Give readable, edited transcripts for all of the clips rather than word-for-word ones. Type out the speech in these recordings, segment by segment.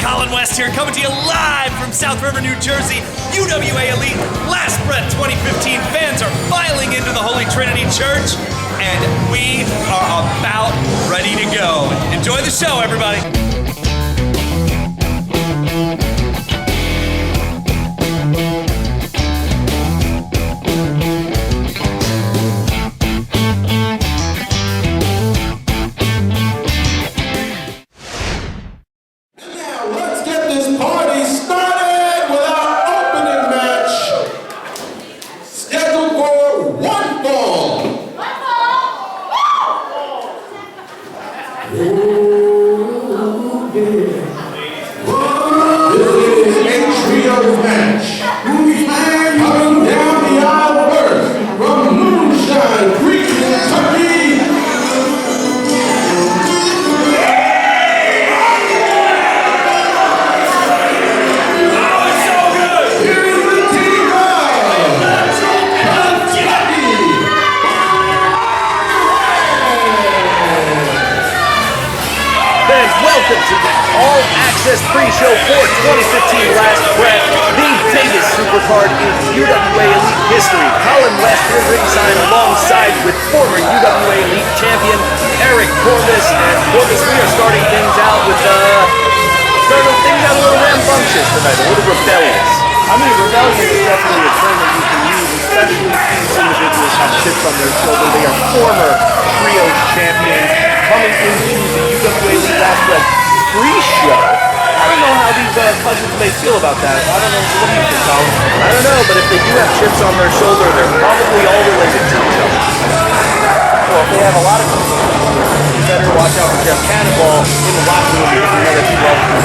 Colin West here, coming to you live from South River, New Jersey. UWA Elite Last Breath 2015 fans are filing into the Holy Trinity Church, and we are about ready to go. Enjoy the show, everybody. Welcome to the all-access pre-show for 2015 Last Breath, the biggest supercard in UWA Elite history. Colin West here ringside alongside with former UWA Elite champion Eric Corbus. And Corbus, we are starting things out with a little rambunctious tonight, a little rebellious. I mean, rebellion is definitely a term that you can use, especially if these individuals have chips on their shoulder. They are former trio champions coming into the UWA Elite Last Breath pre-show. I don't know how these cousins may feel about that. I don't know. What do you think, Colin? I don't know, but if they do have chips on their shoulder, they're probably all related to each other. Well, if they have a lot of people, you better watch out for Jeff Cannonball in the locker room because we know that he loves them.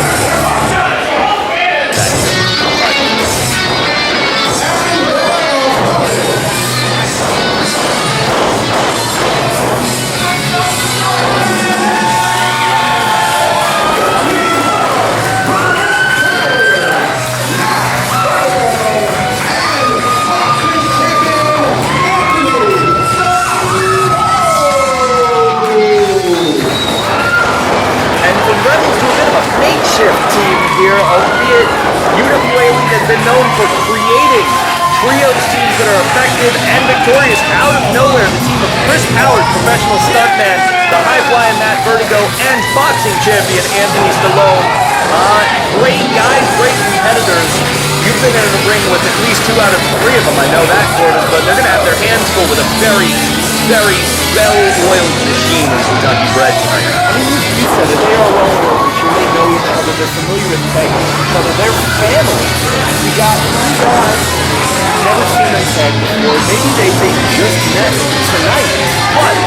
Team here, albeit UWA Elite has been known for creating trios teams that are effective and victorious out of nowhere. The team of Chris Powers, professional stuntman, the high-flying Matt Vertigo, and boxing champion Anthony Stallone. Great guys, great competitors. You've been in the ring with at least 2 out of 3 of them, I know that, Corbus, but they're going to have their hands full with a very, very well-oiled machine in Kentucky Bred tonight. I mean, you said it. They are well-oiled machine. They know each other. They're familiar with each other. They're family. You got 2 guys you've never seen them tag before. Maybe they just met tonight. But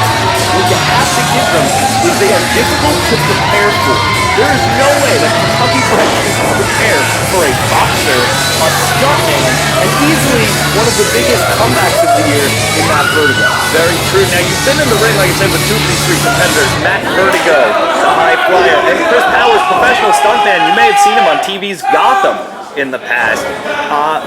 what you have to give them is they are difficult to prepare for. There is no way that Kentucky Bred can prepare for a boxer, a stuntman, and easily one of the biggest comebacks of the year in Matt Vertigo. Very true. Now, you've been in the ring, like I said, with 2 of these 3 competitors, Matt Vertigo, the high flyer, and Chris Powers, professional stuntman. You may have seen him on TV's Gotham in the past.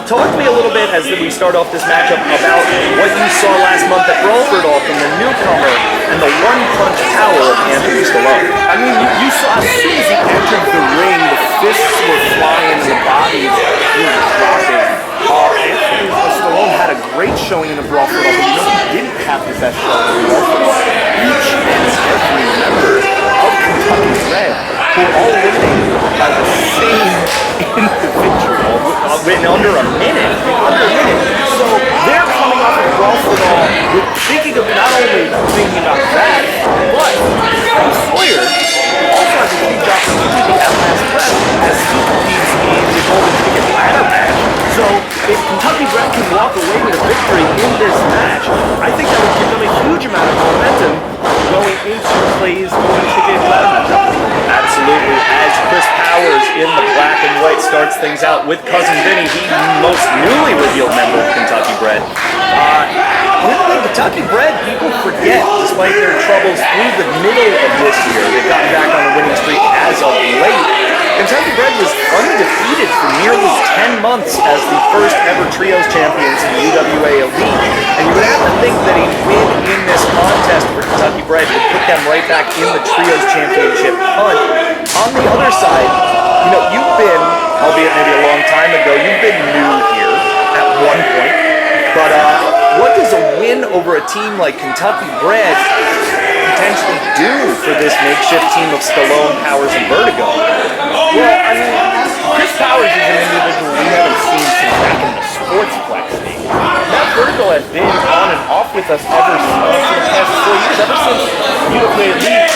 Talk to me a little bit as we start off this matchup about what you saw last month at Brawl for It All from the newcomer and the one-punch power of Anthony Stallone. I mean, you saw as soon as he entered the ring, the fists were flying and the bodies were dropping. Anthony Stallone had a great showing in the Brawl for It All, but you know he didn't have the best showing in the Brawl for It All. Each and every member of Kentucky Bred who were all eliminated by the same individual In under a minute. So they're coming off of Brawl for It All with thinking of not only thinking about that, but Frank Sawyer also has a huge opportunity at Last Breath as he competes in the Golden Ticket ladder match. So if Kentucky Bred can walk away with a victory in this match, I think that would give them a huge amount of momentum going into Clay's Golden Ticket ladder match. Absolutely. As Chris Powers in the black and white starts things out with Cousin Vinny, the most newly revealed member of Kentucky Bred. With Kentucky Bred, people forget, despite their troubles through the middle of this year, they've gotten back on the winning streak as of late. Kentucky Bred was undefeated for nearly 10 months as the first ever trios champions in the UWA Elite. And you would have to think that a win in this contest for Kentucky Bred would put them right get back in the Trios Championship hunt. On the other side, you've been, albeit maybe a long time ago, you've been new here at one point. But what does a win over a team like Kentucky Bred potentially do for this makeshift team of Stallone, Powers, and Vertigo? Well, I mean, Chris Powers is an individual we haven't seen since back in the Sportsplex days. Matt Vertigo has been on and off with us ever since the past 4 years, ever since UWA Elite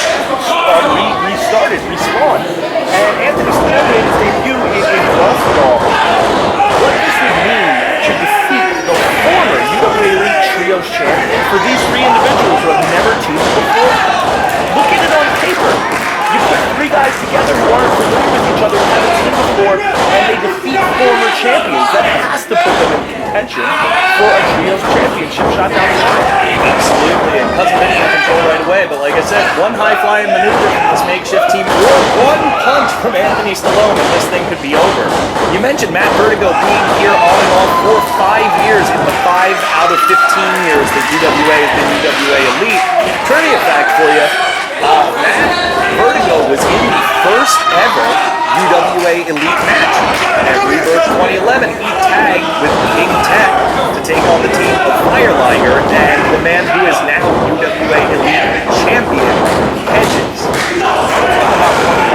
respawned. And Anthony Stallone made his debut in Roswell. What this would mean to defeat the former UWA Elite Trios champion for these three individuals who have never teamed before? Look at it on paper. You put three guys together who aren't familiar with each other, who haven't teamed before, and they defeat former champions. That has to put them in contention for a Trios championship shot down the line. Absolutely, and Cousin Vinny in control right away, but like I said, one high-flying maneuver from this makeshift team, or one punch from Anthony Stallone, and this thing could be over. You mentioned Matt Vertigo being here on and off for 5 years in the 5 out of 15 years that UWA has been UWA Elite. Trivia fact for you, Matt Vertigo was in the first ever UWA Elite match. At Rebirth 2011, he tagged with King Tech to take on the team of Fireliger and the man who is now UWA Elite champion, Hedges. A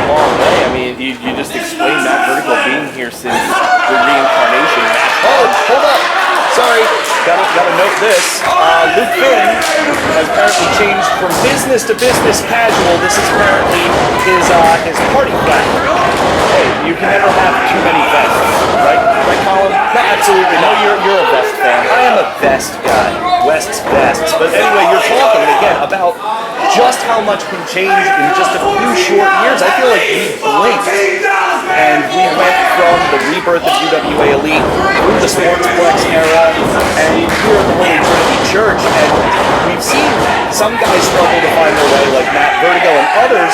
long way. I mean, you just explained Matt Vertigo being here since the reincarnation. Oh, hold up. Sorry, gotta note this. Luke Finn has apparently changed from business to business casual. This is apparently his party flag. Hey, you can never have too many vests, right? Right, Colin? No, absolutely No, not. you're a vest fan. I am a vest guy. West's vests. But anyway, you're talking again about just how much can change in just a few short years. I feel like we blinked and we went from the rebirth of UWA Elite through the Sportsplex era and here at the Holy Trinity Church, and we've seen some guys struggle to find their way like Matt Vertigo and others.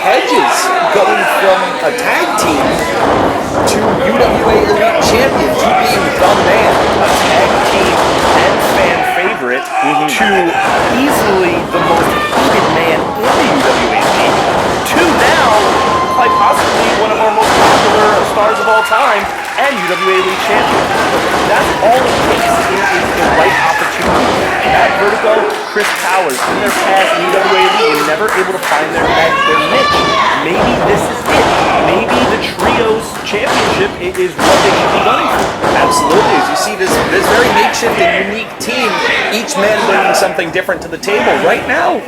Hedges going from a tag team to UWA Elite champion to being the man, A tag team and fan favorite to easily the most hated man in the UWA Elite to now, quite possibly one of our most popular stars of all time and UWA Elite champion. That's all it takes is the right opportunity. Matt Vertigo, Chris Powers, in their past in UWA Elite were never able to find their niche. Maybe this is it. Maybe the Trios Championship is what they should be gunning for. Absolutely. As you see this very makeshift and unique team, each man bringing something different to the table. Right now,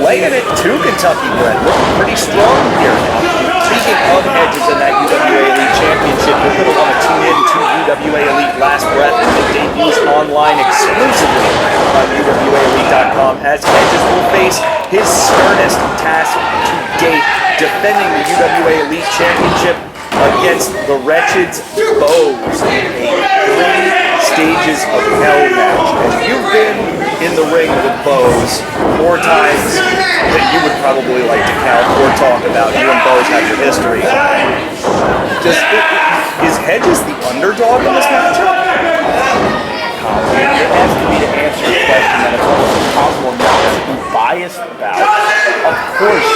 laying it to Kentucky Bred, looking pretty strong here now. Speaking of Hedges in that UWA Elite Championship, you're going to want to tune in to UWA Elite Last Breath and it debuts online exclusively on UWAElite.com as Hedges will face his sternest task to date, defending the UWA Elite Championship against the Wretched's Bows in a 3 stages of hell match. And you've been in the ring with Bows more times than you would probably like to count or talk about. You and Bows have your history. Is Hedges the underdog in this matchup? You're asking me to answer a question that it's almost impossible not to be biased about. Of course,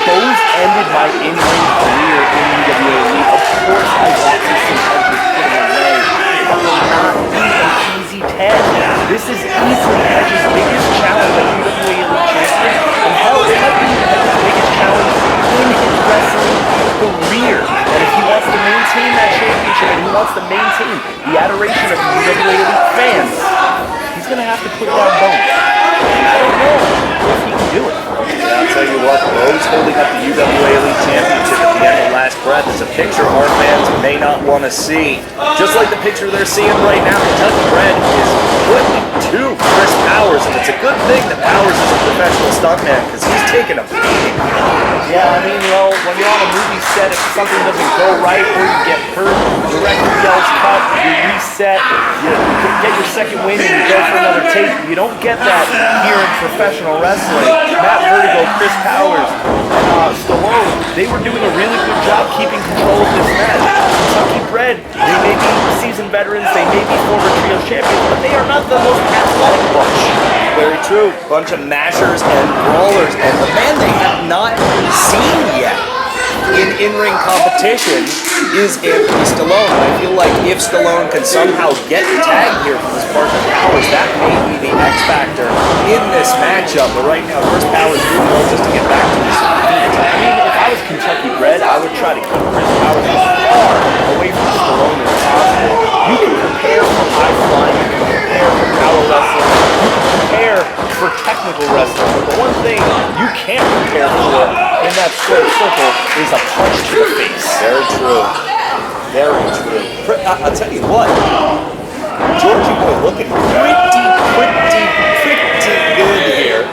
Bows ended my in-ring career in UWA Elite. Of course, I want to see Hedges put him away. It will not be an easy test. This is easily Hedges' biggest challenge at UWA Elite champion. And hell, it might be Hedges' biggest challenge in his wrestling career. And if he wants to maintain that championship and he wants to maintain the adoration of UWA Elite fans, he's going to have to put down Bones. I don't know if he can do it. Yeah, I'll tell you what, Bows holding up the UWA Elite Championship at the end of Last Breath is a picture our fans may not want to see. Just like the picture they're seeing right now, Kentucky Bred is putting to Chris Powers, and it's a good thing that Powers is a professional stuntman because he's taking a beating. Yeah, I mean, when you're on a movie set, if something doesn't go right or you get hurt, the director yells cut, you reset, you get your second win and you go for another take. You don't get that here in professional wrestling. Matt Vertigo, Chris Powers, and Stallone, they were doing a really good job keeping control of this match. Kentucky Bred, they may be seasoned veterans, they may be former Trios champions, but they are not the most athletic bunch. Very true. Bunch of mashers and brawlers, and the man they have not seen yet in in-ring competition is Anthony Stallone. I feel like if Stallone can somehow get tagged here from his partner Powers, that may be the X factor in this matchup. But right now, Chris Powers doing well just to get back to his feet. I mean, if I was Kentucky bred, I would try to keep Chris Powers as far away from Stallone as possible. You can prepare for high flying, you can prepare for power wrestling, you can prepare for technical wrestling, but the one thing you can't prepare for in that square circle is a punch to the face. Very true. Very true. I'll tell you what, Georgie Boy looking pretty good here.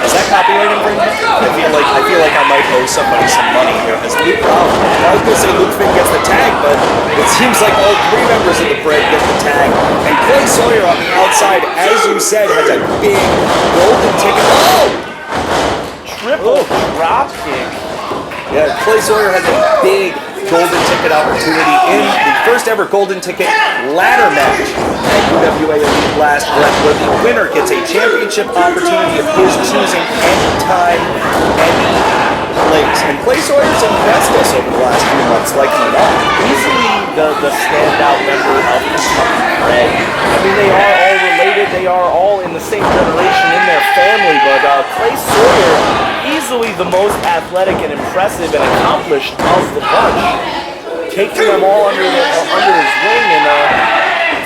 Is that copyright infringement? I feel like I might owe somebody some money here. As Luke, I was gonna say Luke Finn gets the tag, but it seems like all three members of the Bred get the tag. And Clay Sawyer on the outside, as you said, has a big golden ticket. Oh! Triple drop kick. Yeah, Clay Sawyer has a big golden ticket opportunity in the first ever golden ticket ladder match at UWA Elite Last Blood, where the winner gets a championship opportunity of his choosing anytime, any place. And Clay Sawyer's impressed us over the last few months, like him or not. Easily the standout member of Kentucky Bred. I mean, they are all related. They are all in the same generation in their family, but Clay Sawyer, easily the most athletic and impressive and accomplished of the bunch, taking them all under his wing.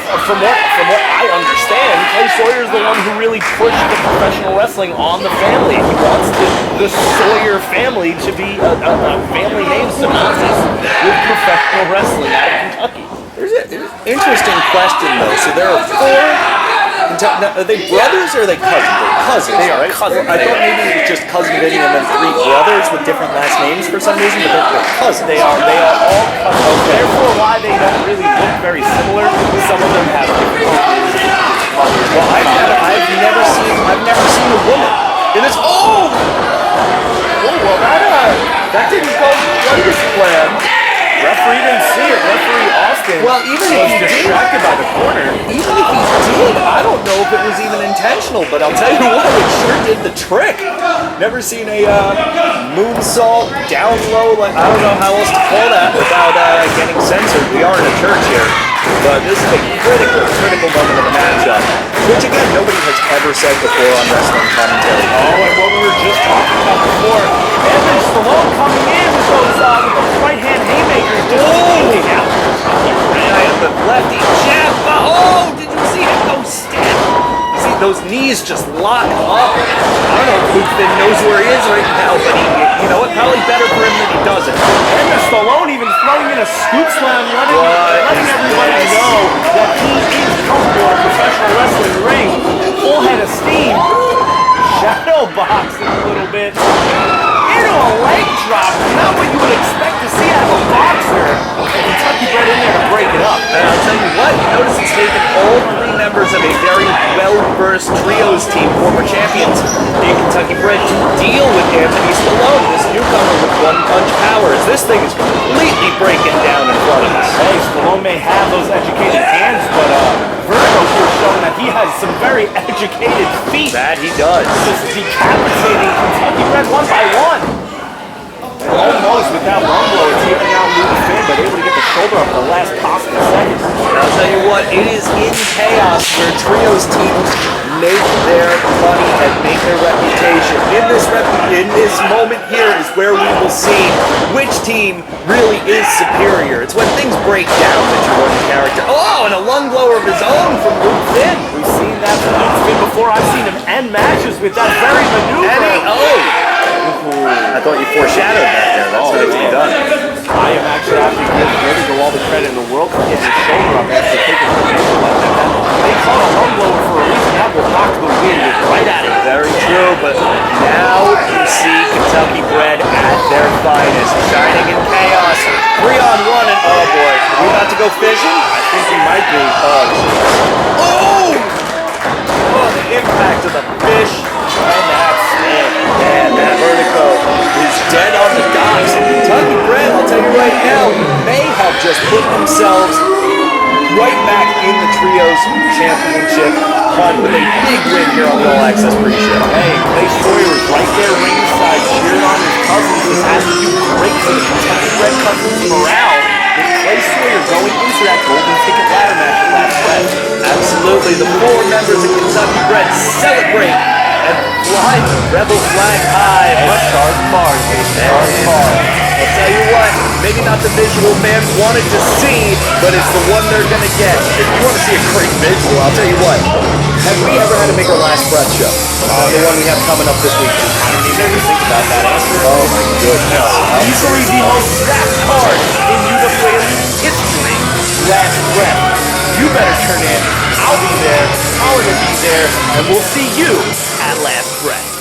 And from what I understand, Clay Sawyer is the one who really pushed the professional wrestling on the family. He wants the Sawyer family to be a family name synonymous with professional wrestling out of Kentucky. There's an interesting question, though. So there are four. Now, are they brothers or are they cousins? They're cousins. They are right? cousins. I thought maybe it was just cousin Vinny and then three brothers with different last names for some reason, but they're cousins. They are all cousins. Therefore, why they don't really look very similar. Some of them have different mothers. Well, I've never seen a woman in this. Oh, well, that didn't go quite as planned. Referee didn't see it. Referee Austin Well, even if was he did, distracted by the corner. even if he did, I don't know if it was even intentional, but I'll tell you what, it sure did the trick. Never seen a moonsault down low, like, I don't know how else to call that without getting censored. We are in a church here, but this is a critical moment of the matchup, which again, nobody has ever said before on wrestling commentary. Oh, and what we were just talking about before, Evan Stallone coming in with those right-hand haymakers just taking out. And the lefty jab. Oh, did you see him go step? You see those knees just lock up. I don't know if Luke Finn knows where he is right now, but you know what? Probably better for him that he doesn't. And Stallone even throwing in a scoop slam, letting everybody know that he is comfortable in a professional wrestling ring. Full head of steam. Shadow boxing a little bit. Into a leg drop. Not what you would expect to see out of a boxer. And Kentucky Bred in there to break it up. And I'll tell you what, notice it's taken all three members of a very well-versed trios team, former champions in Kentucky Bred, to deal with Anthony Stallone, this newcomer with one-punch powers. This thing is completely breaking down in front of us. Hey, Stallone may have those educated hands, but Vertigo here showing that he has some very educated feet. That he does. Just decapitating Kentucky Bred one by one. And almost with that lung blow, taking out Luke Finn, but able to get the shoulder up the last possible second. And I'll tell you what, it is in chaos where trios teams make their money and make their reputation. In this moment here is where we will see which team really is superior. It's when things break down that you run the character. Oh, and a lung blower of his own from Luke Finn. We've seen that from Luke Finn before. I've seen him end matches with that very maneuver. I thought you foreshadowed that there. That's what it's done. I am actually having to give Vertigo all the credit in the world for getting his shoulder up after taking a maneuver like that. They call a lung blower for a reason. That will knock the wind right at it. Very true, but now you see Kentucky Bred at their finest, shining in chaos. 3-on-1, and oh boy, are we about to go fishing? I think we might be. Oh, the impact of the fish, and that's it. Man, that Vertigo is dead on the docks. And Kentucky Bred, I'll tell you right now, may have just put themselves right back in the Trios Championship fun with a big win here on the All Access pre-show. Hey, Clay Sawyer was right there ringside cheering on his cousins. This has to do great for the Kentucky Red Cousins morale with Clay Sawyer going into that golden ticket ladder match at Last Breath. Absolutely, the four members of Kentucky Red celebrate and fly the rebel flag high. And Charles Mars, baby. Charles Mars. I'll tell you what, maybe not the visual fans wanted to see, but it's the one they're gonna get. If you want to see a great visual, I'll tell you what. Have we ever had to make our Last Breath show? The one we have coming up this weekend. I didn't even ever think about that answer. Oh my goodness. Easily the most stacked card in UWA history. Last Breath. You better turn in. I'll be there. I'm gonna be there. And we'll see you at Last Breath.